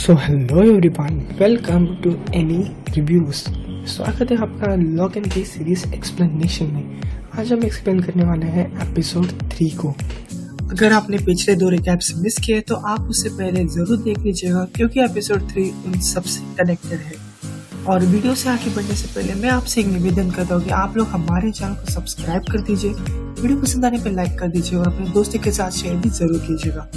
So hello everyone, welcome to any reviews. स्वागत है आपका lock and key series explanation में। आज हम एक्सप्लेन करने वाले हैं एपिसोड 3 को। अगर आपने पिछले 2 रिकैप्स मिस किए तो आप उससे पहले जरूर देख लीजिएगा, क्योंकि एपिसोड 3 उन सबसे कनेक्टेड है। और वीडियो से आगे बढ़ने से पहले मैं आपसे एक निवेदन करता हूँ कि आप लोग हमारे चैनल को सब्सक्राइब कर दीजिए, वीडियो पसंद आने पर लाइक कर दीजिए और अपने दोस्तों के साथ शेयर भी जरूर कीजिएगा।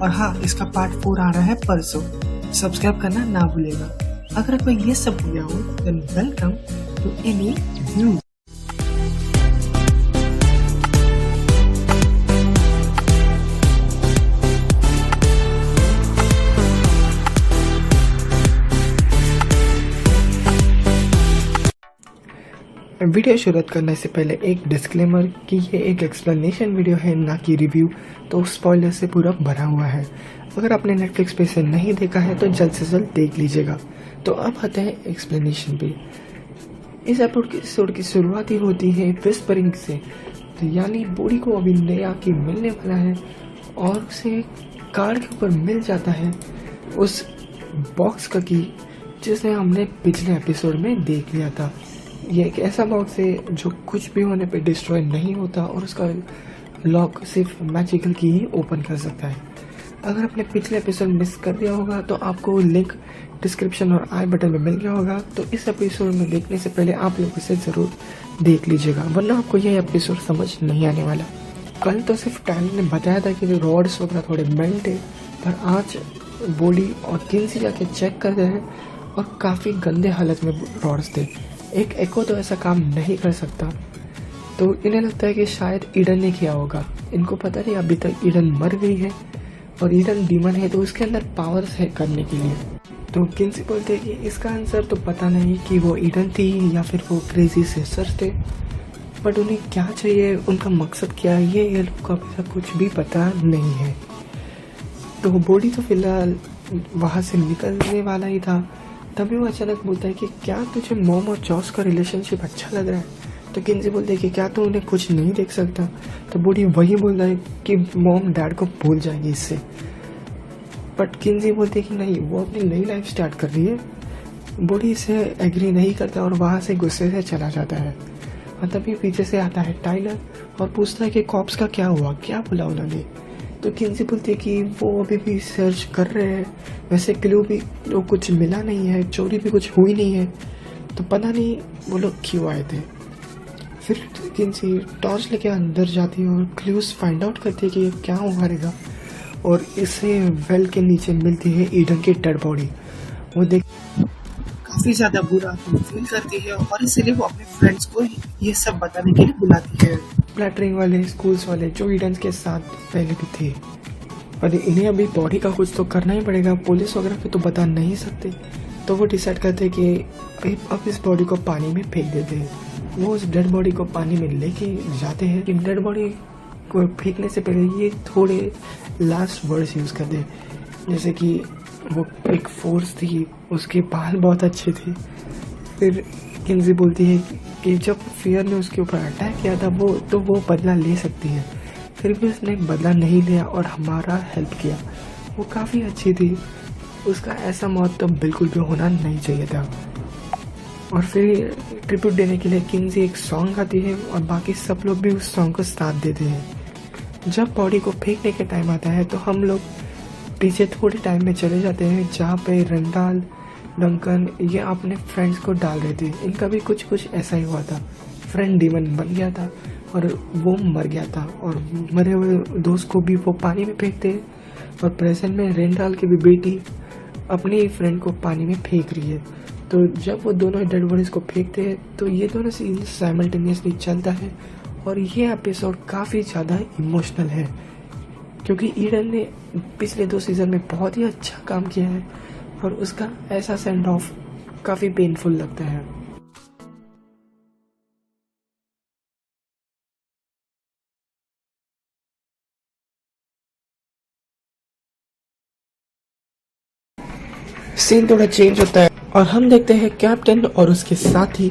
और हाँ, इसका पार्ट 4 आ रहा है परसों, सब्सक्राइब करना ना भूलेगा। अगर आपको ये सब हो गया हो then welcome to any review. Video शुरू करने से पहले एक डिस्क्लेमर कि ये एक एक्सप्लेनेशन वीडियो है, ना कि रिव्यू, तो स्पॉइलर से पूरा भरा हुआ है। अगर आपने नेटफ्लिक्स पे से नहीं देखा है तो जल्द से जल्द देख लीजिएगा। तो अब आते हैं एक्सप्लेनेशन पे। इस एपिसोड की शुरुआत ही होती है विस्परिंग से, तो यानी बूढ़ी को अभी नया की मिलने वाला है और उसे कार्ड के ऊपर मिल जाता है उस बॉक्स का की जिसने हमने पिछले एपिसोड में देख लिया था। ये एक ऐसा बॉक्स है जो कुछ भी होने पे डिस्ट्रॉय नहीं होता और उसका लॉक सिर्फ मैजिकल की ही ओपन कर सकता है। अगर आपने पिछले एपिसोड मिस कर दिया होगा तो आपको लिंक डिस्क्रिप्शन और आई बटन में मिल गया होगा, तो इस एपिसोड में देखने से पहले आप लोग इसे ज़रूर देख लीजिएगा, वरना आपको यह एपिसोड समझ नहीं आने वाला। कल तो सिर्फ टाइम ने बताया था कि रॉड्स वगैरह थोड़े मेल्ट है, पर आज बॉडी और किन्सी जाके चेक करते हैं और काफ़ी गंदे हालत में रॉड्स थे। एक एको तो ऐसा काम नहीं कर सकता, तो इन्हें लगता है कि शायद ईडन ने किया होगा। इनको पता नहीं अभी तक ईडन मर गई है और ईडन डीमन है, तो उसके अंदर पावर्स है करने के लिए। तो किन्सी बोलते हैं कि इसका आंसर तो पता नहीं कि वो ईडन थी या फिर वो क्रेजी सिस्टर्स थे, बट उन्हें क्या चाहिए, उनका मकसद क्या है, ये लोग को अभी तक कुछ भी पता नहीं है। तो बॉडी तो फिलहाल वहाँ से निकलने वाला ही था, तभी वो अचानक बोलता है कि क्या तुझे मॉम और जॉस का रिलेशनशिप अच्छा लग रहा है। तो किन्सी बोलते हैं कि क्या तू उन्हें कुछ नहीं देख सकता। तो बूढ़ी वही बोल रहा है कि मॉम डैड को भूल जाएगी इससे, बट किन्सी बोलते हैं कि नहीं, वो अपनी नई लाइफ स्टार्ट कर रही है। बूढ़ी इसे एग्री नहीं करता और वहाँ से गुस्से से चला जाता है। और तभी पीछे से आता है टाइलर और पूछता है कि कॉप्स का क्या हुआ, क्या बोला उन्होंने। तो किन्सी बोलती है कि वो अभी भी सर्च कर रहे हैं, वैसे क्लू भी तो कुछ मिला नहीं है, चोरी भी कुछ हुई नहीं है, तो पता नहीं वो लोग क्यों आए थे। फिर किन्सी टॉर्च लेके अंदर जाती है और क्लूज फाइंड आउट करती है कि ये क्या उभारेगा, और इसे वेल के नीचे मिलती है ईडन की डेड बॉडी। वो देख काफ़ी ज़्यादा बुरा फील करती है और इसीलिए वो अपने फ्रेंड्स को ये सब बताने के लिए बुलाती है, फ्लैटरिंग वाले, स्कूल्स वाले जो ईडन के साथ पहले भी थे। और इन्हें अभी बॉडी का कुछ तो करना ही पड़ेगा, पुलिस वगैरह पे तो बता नहीं सकते। तो वो डिसाइड करते हैं कि अब इस बॉडी को पानी में फेंक देते हैं। वो उस डेड बॉडी को पानी में लेके जाते हैं। कि डेड बॉडी को फेंकने से पहले ये थोड़े लास्ट वर्ड्स यूज़ करते हैं, जैसे कि वो एक फोर्स थी, उसके बाल बहुत अच्छे थे। फिर किन्सी बोलती है कि जब फियर ने उसके ऊपर अटैक किया था वो बदला ले सकती है, फिर भी उसने बदला नहीं लिया और हमारा हेल्प किया। वो काफ़ी अच्छी थी, उसका ऐसा मौत तो बिल्कुल भी होना नहीं चाहिए था। और फिर ट्रिब्यूट देने के लिए किन्सी एक सॉन्ग गाती है और बाकी सब लोग भी उस सॉन्ग को साथ देते हैं। जब बॉडी को फेंकने का टाइम आता है तो हम लोग पीछे थोड़े टाइम में चले जाते हैं, जहाँ पे रंडाल, डंकन ये अपने फ्रेंड्स को डाल रहे थे। इनका भी कुछ ऐसा ही हुआ था, फ्रेंड डीमन बन गया था और वो मर गया था, और मरे हुए दोस्त को भी वो पानी में फेंकते हैं। और प्रेजेंट में रेंडाल की भी बेटी अपनी फ्रेंड को पानी में फेंक रही है। तो जब वो दोनों डेड बॉडीज को फेंकते हैं तो ये दोनों सीन साइमल्टेनियसली चलता है, और ये एपिसोड काफ़ी ज़्यादा इमोशनल है, क्योंकि ईडन ने पिछले 2 सीज़न में बहुत ही अच्छा काम किया है और उसका ऐसा सेंड ऑफ काफ़ी पेनफुल लगता है। सीन थोड़ा चेंज होता है और हम देखते हैं कैप्टन और उसके साथी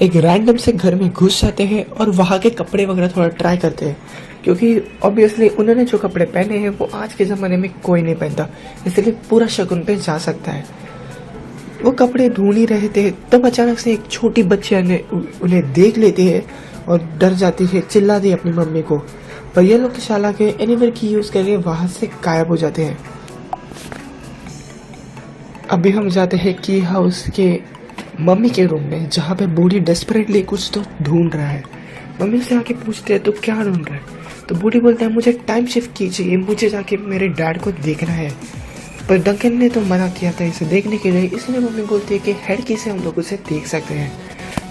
एक रैंडम से घर में घुस जाते हैं और वहाँ के कपड़े वगैरह थोड़ा ट्राई करते हैं, क्योंकि ऑब्वियसली उन्होंने जो कपड़े पहने हैं वो आज के ज़माने में कोई नहीं पहनता, इसलिए पूरा शक उन पे जा सकता है। वो कपड़े ढूंढ ही रहे थे, तब अचानक से एक छोटी बच्ची उन्हें देख लेती है और डर जाती है, चिल्लाती है अपनी मम्मी को। पर ये लोग तो चालाक है, एनीवेयर की यूज़ करके वहाँ से गायब हो जाते हैं। अभी हम जाते हैं की हाउस के मम्मी के रूम में, जहाँ पे बूढ़ी डेस्परेटली कुछ तो ढूंढ रहा है। मम्मी से आके पूछते हैं तो क्या ढूंढ रहा है, तो बूढ़ी बोलता है मुझे टाइम शिफ्ट कीजिए, मुझे जाके मेरे डैड को देखना है। पर डंकन ने तो मना किया था इसे देखने के लिए, इसलिए मम्मी बोलती है कि हेड की से हम लोग उसे देख सकते हैं।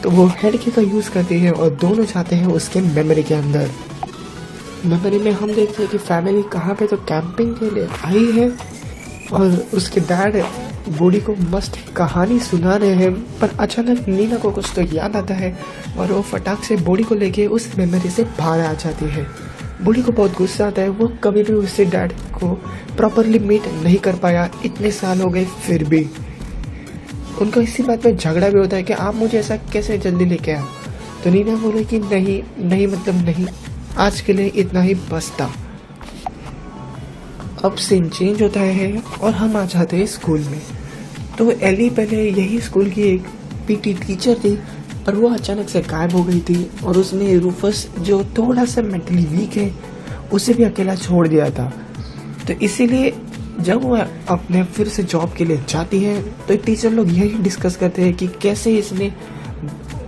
तो वो हेड की का यूज़ करती है और दोनों जाते हैं उसके मेमोरी के अंदर। मेमोरी में हम देखते हैं कि फैमिली कहाँ पे तो कैंपिंग के लिए आई है और उसके डैड बूढ़ी को मस्त कहानी सुना रहे हैं। पर अचानक नीना को कुछ तो याद आता है और वो फटाक से बूढ़ी को लेके उस मेमोरी से बाहर आ जाती है। बूढ़ी को बहुत गुस्सा आता है, वो कभी भी उससे डैड को प्रॉपरली मीट नहीं कर पाया, इतने साल हो गए फिर भी। उनको इसी बात पे झगड़ा भी होता है कि आप मुझे ऐसा कैसे जल्दी लेके आओ। तो नीना बोले कि नहीं नहीं मतलब नहीं, आज के लिए इतना ही बस था। अब सीन चेंज होता है और हम आ जाते हैं स्कूल में। तो एली पहले यही स्कूल की एक पीटी टीचर थी, पर वो अचानक से गायब हो गई थी और उसने रूफस जो थोड़ा सा मेंटली वीक है उसे भी अकेला छोड़ दिया था। तो इसीलिए जब वो अपने फिर से जॉब के लिए जाती है तो टीचर लोग यही डिस्कस करते हैं कि कैसे इसने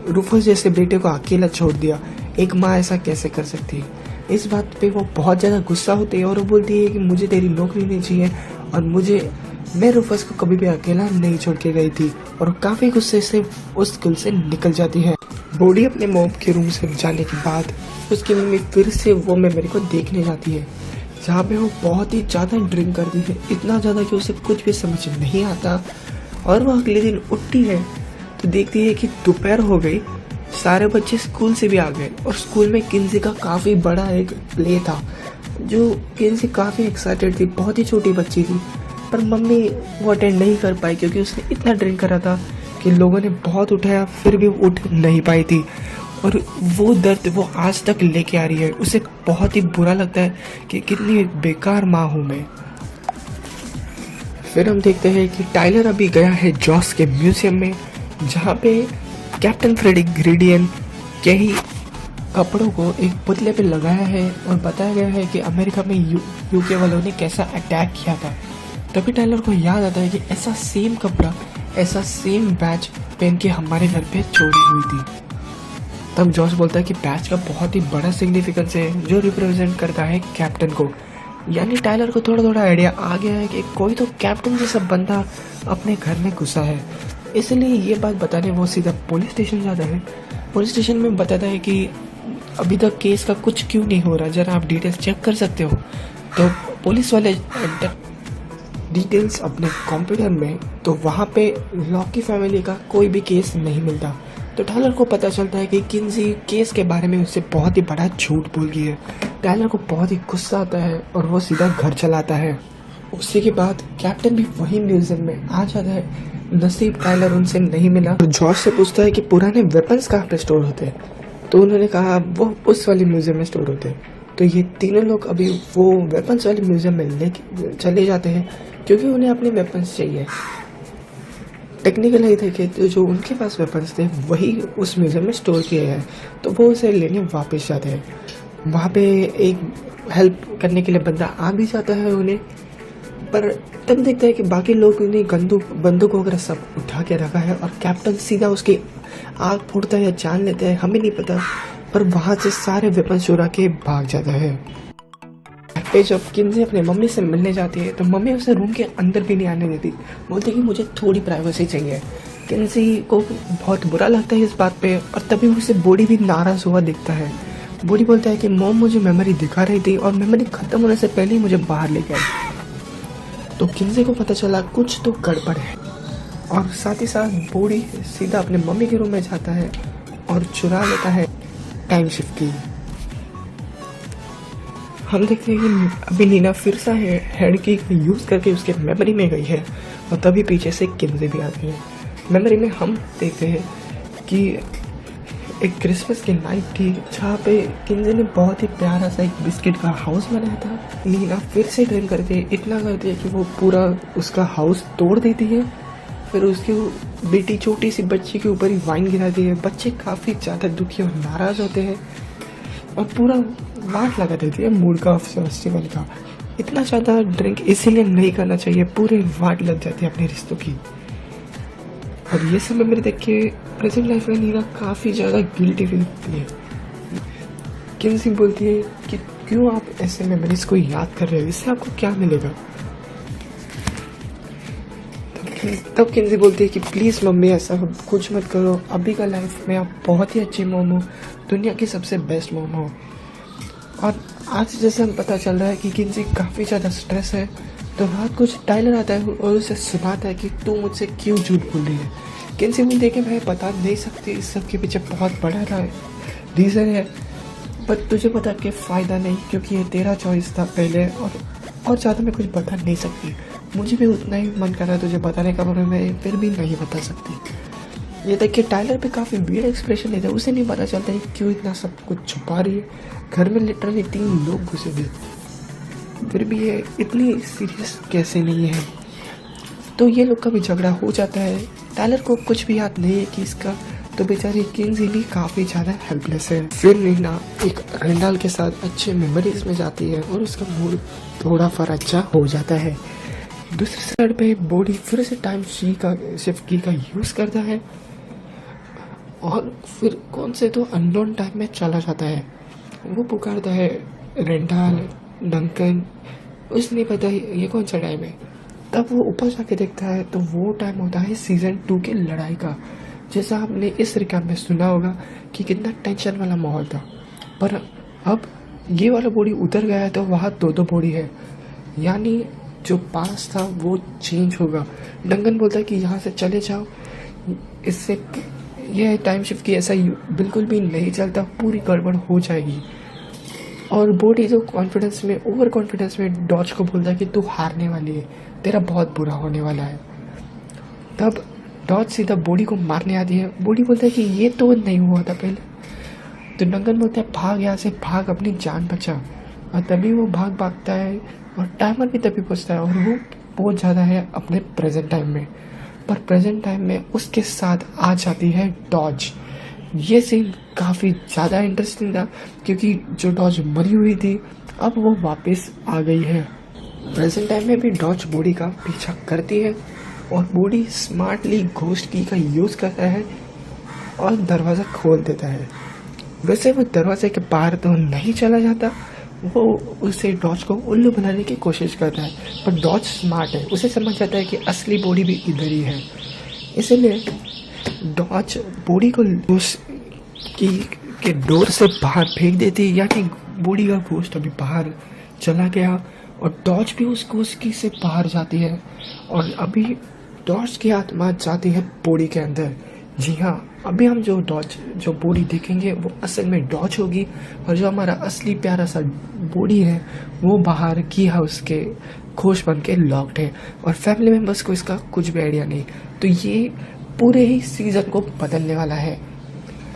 रूफस जैसे बेटे को अकेला छोड़ दिया, एक माँ ऐसा कैसे कर सकती है। इस बात पे वो बहुत ज़्यादा गुस्सा होती है और वो बोलती है कि मुझे तेरी नौकरी नहीं चाहिए और मैं रूफस को कभी भी अकेला नहीं छोड़ के गई थी, और काफ़ी गुस्से से उस स्कूल से निकल जाती है। बूढ़ी अपने मॉम के रूम से जाने के बाद उसकी मम्मी फिर से वो मेमोरी को देखने जाती है, जहाँ पे वो बहुत ही ज़्यादा ड्रिंक करती है, इतना ज़्यादा कि उसे कुछ भी समझ नहीं आता। और वो अगले दिन उठती है तो देखती है कि दोपहर हो गई, सारे बच्चे स्कूल से भी आ गए और स्कूल में किन्सी का काफ़ी बड़ा एक प्ले था, जो किन्सी काफ़ी एक्साइटेड थी, बहुत ही छोटी बच्ची थी। पर मम्मी वो अटेंड नहीं कर पाई क्योंकि उसने इतना ड्रिंक करा था कि लोगों ने बहुत उठाया फिर भी उठ नहीं पाई थी। और वो दर्द वो आज तक लेके आ रही है, उसे बहुत ही बुरा लगता है कि कितनी बेकार माँ हूँ मैं। फिर हम देखते हैं कि टाइलर अभी गया है जॉस के म्यूजियम में, जहाँ पे कैप्टन फ्रेडी ग्रेडियन के ही कपड़ों को एक पुतले पे लगाया है और बताया गया है कि अमेरिका में यूके वालों ने कैसा अटैक किया था। तभी टाइलर को याद आता है कि ऐसा सेम कपड़ा, ऐसा सेम बैच पहन के हमारे घर पे चोरी हुई थी। तब जॉस बोलता है कि बैच का बहुत ही बड़ा सिग्निफिकेंस है जो रिप्रेजेंट करता है कैप्टन को। यानी टाइलर को थोड़ा थोड़ा आइडिया आ गया है कि कोई तो कैप्टन जैसा बंदा अपने घर में घुसा है, इसलिए ये बात बताने वो सीधा पुलिस स्टेशन जाता है। पुलिस स्टेशन में बताता है कि अभी तक केस का कुछ क्यों नहीं हो रहा, जरा आप डिटेल्स चेक कर सकते हो। तो पुलिस वाले डिटेल्स अपने कंप्यूटर में, तो वहाँ पे लॉकी फैमिली का कोई भी केस नहीं मिलता। तो टाइलर को पता चलता है कि किन्सी केस के बारे में उससे बहुत ही बड़ा झूठ बोल गई है। टाइलर को बहुत ही गुस्सा आता है और वो सीधा घर चलाता है। उसी के बाद कैप्टन भी वही म्यूजियम में आ जाता है। नसीब टाइलर उनसे नहीं मिला तो जॉर्ज से पूछता है कि पुराने वेपन्स कहाँ पे स्टोर होते हैं, तो उन्होंने कहा वो उस वाले म्यूजियम में स्टोर होते हैं। तो ये तीनों लोग अभी वो वेपन्स वाले म्यूजियम में लेके चले जाते हैं क्योंकि उन्हें अपने वेपन्स चाहिए। टेक्निकल ये थे कि जो उनके पास वेपन्स थे वही उस म्यूजियम में स्टोर किए हैं, तो वो उसे लेने वापस जाते हैं। वहाँ पे एक हेल्प करने के लिए बंदा आ भी जाता है उन्हें, पर तब देखता है कि बाकी लोग ने बंदूक वगैरह सब उठा के रखा है और कैप्टन सीधा उसकी आग फोड़ता है या जान लेता है, हमें नहीं पता। पर वहाँ से सारे वेपन चुरा के भाग जाता है। जब किन्सी अपने मम्मी से मिलने जाती है तो मम्मी उसे रूम के अंदर भी नहीं आने देती, बोलती कि मुझे थोड़ी प्राइवेसी चाहिए। किन्सी को बहुत बुरा लगता है इस बात पे और तभी उसे बूढ़ी भी नाराज़ हुआ दिखता है। बूढ़ी बोलता है कि मॉम मुझे मेमोरी दिखा रही थी और मेमोरी ख़त्म होने से पहले ही मुझे बाहर ले गई। तो किन्सी को पता चला कुछ तो गड़बड़ है और साथ ही साथ बूढ़ी सीधा अपने मम्मी के रूम में जाता है और चुरा लेता है टाइम शिफ्ट की। हम देखते हैं कि अभी नीना फिर से हेड की यूज़ करके उसके मेमोरी में गई है और तभी पीछे से किन्सी भी आती है। मेमोरी में हम देखते हैं कि एक क्रिसमस की नाइट थी जहाँ पे किंजी ने बहुत ही प्यारा सा एक बिस्किट का हाउस बनाया था। नीना फिर से ड्रिंक करके इतना करती है कि वो पूरा उसका हाउस तोड़ देती है। फिर उसकी बेटी छोटी सी बच्ची के ऊपर ही वाइन गिराती है। बच्चे काफ़ी ज़्यादा दुखी और नाराज़ होते हैं और पूरा वाट लगा देती है मूड का फेस्टिवल का। इतना ज़्यादा ड्रिंक इसीलिए नहीं करना चाहिए, पूरे वाट लग जाती है अपने रिश्तों की। और ये सब मेमोरी देख के प्रेजेंट लाइफ में नीना काफ़ी ज़्यादा गिल्टी फील होती है। किंजी बोलती है कि क्यों आप ऐसे मेमोरीज को याद कर रहे हो, इससे आपको क्या मिलेगा। तब किंजी बोलती है कि प्लीज़ मम्मी ऐसा कुछ मत करो, अभी का लाइफ में आप बहुत ही अच्छी मॉम हो, दुनिया की सबसे बेस्ट मॉम हो। और आज जैसे हम पता चल रहा है कि किंजी काफ़ी ज़्यादा स्ट्रेस है, तो रात कुछ टाइलर आता है और उसे सुनाता है कि तू मुझसे क्यों झूठ बोल रही है। किंजी बोलती है कि मैं बता नहीं सकती, इस सब के पीछे बहुत बड़ा रीज़न है, पर तुझे बता के फ़ायदा नहीं क्योंकि ये तेरा चॉइस था पहले, और ज़्यादा मैं कुछ बता नहीं सकती। मुझे भी उतना ही मन कर रहा है तुझे बताने का, पर मैं फिर भी नहीं बता सकती। ये देख के टाइलर पे काफ़ी वियर्ड एक्सप्रेशन लेता है, उसे नहीं पता चलता है क्यों इतना सब कुछ छुपा रही है। घर में लिटरली 3 लोग घुसे हुए, फिर भी ये इतनी सीरियस कैसे नहीं है। तो ये लोग का भी झगड़ा हो जाता है। टाइलर को कुछ भी याद नहीं है कि इसका, तो बेचारी किंजी भी काफ़ी ज़्यादा हेल्पलेस है। फिर नीना एक रेंडाल के साथ अच्छे मेमोरीज में जाती है और उसका मूड थोड़ा फर अच्छा हो जाता है। दूसरी साइड पे बॉडी फिर से टाइम शिफ्ट की का यूज़ करता है और फिर कौन से तो अननोन टाइम में चला जाता है। वो पुकारता है रेंडाल, डंकन, उसे नहीं पता ये कौन सा टाइम है। तब वो ऊपर जाके देखता है तो वो टाइम होता है सीज़न 2 की लड़ाई का। जैसा आपने इस रिकैप में सुना होगा कि कितना टेंशन वाला माहौल था, पर अब ये वाला बॉडी उतर गया है तो वहाँ 2 बॉडी है, यानी जो पास था वो चेंज होगा। डंकन बोलता है कि यहाँ से चले जाओ, इससे यह टाइम शिफ्ट की ऐसा बिल्कुल भी नहीं चलता, पूरी गड़बड़ हो जाएगी। और बॉडी जो कॉन्फिडेंस में, ओवर कॉन्फिडेंस में डॉज को बोलता है कि तू हारने वाली है, तेरा बहुत बुरा होने वाला है। तब डॉज सीधा बॉडी को मारने आती है। बॉडी बोलता है कि ये तो नहीं हुआ था पहले। तो डंकन बोलता है भाग यहाँ से, भाग, अपनी जान बचा। और तभी वो भागता है और टाइमर भी तभी पहुँचता है और वो बहुत ज़्यादा है अपने प्रेजेंट टाइम में। पर प्रेजेंट टाइम में उसके साथ आ जाती है डॉज। ये सीन काफ़ी ज़्यादा इंटरेस्टिंग था क्योंकि जो डॉज मरी हुई थी अब वो वापस आ गई है। प्रेजेंट टाइम में भी डॉज बॉडी का पीछा करती है और बॉडी स्मार्टली घोस्ट की का यूज़ करता है और दरवाज़ा खोल देता है। वैसे वो दरवाजे के बाहर तो नहीं चला जाता, वो उसे डॉज को उल्लू बनाने की कोशिश करता है, पर डॉज स्मार्ट है, उसे समझ जाता है कि असली बॉडी भी इधर ही है। इसलिए डॉज बॉडी को के डोर से बाहर फेंक देती है, यानी बॉडी का घोस्ट अभी बाहर चला गया और डॉज भी उस घोस्ट से बाहर जाती है और अभी डॉज की आत्मा जाती है बॉडी के अंदर। जी हाँ, अभी हम जो बॉडी देखेंगे वो असल में डॉज होगी और जो हमारा असली प्यारा सा बॉडी है वो बाहर की हाउस के खोज बन के लॉक्ड है और फैमिली मेम्बर्स को इसका कुछ भी आइडिया नहीं। तो ये पूरे ही सीजन को बदलने वाला है।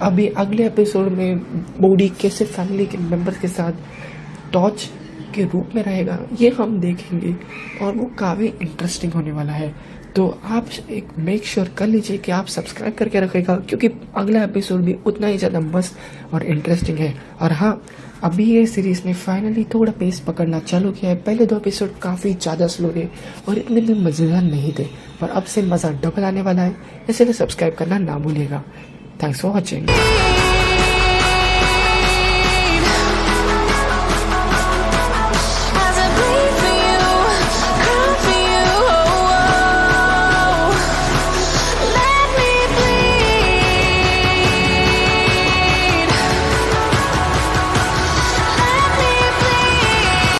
अभी अगले एपिसोड में बॉडी कैसे फैमिली के मेम्बर्स के साथ डॉज के रूप में रहेगा ये हम देखेंगे और वो काफ़ी इंटरेस्टिंग होने वाला है। तो आप एक मेक श्योर कर लीजिए कि आप सब्सक्राइब करके रखेगा क्योंकि अगला एपिसोड भी उतना ही ज़्यादा मस्त और इंटरेस्टिंग है। और हाँ, अभी ये सीरीज़ ने फाइनली थोड़ा पेस पकड़ना चालू किया है। पहले 2 एपिसोड काफ़ी ज़्यादा स्लो थे और इतने भी मज़ेदार नहीं थे, पर अब से मज़ा डबल आने वाला है, इसलिए सब्सक्राइब करना ना भूलिएगा। Thanks for watching.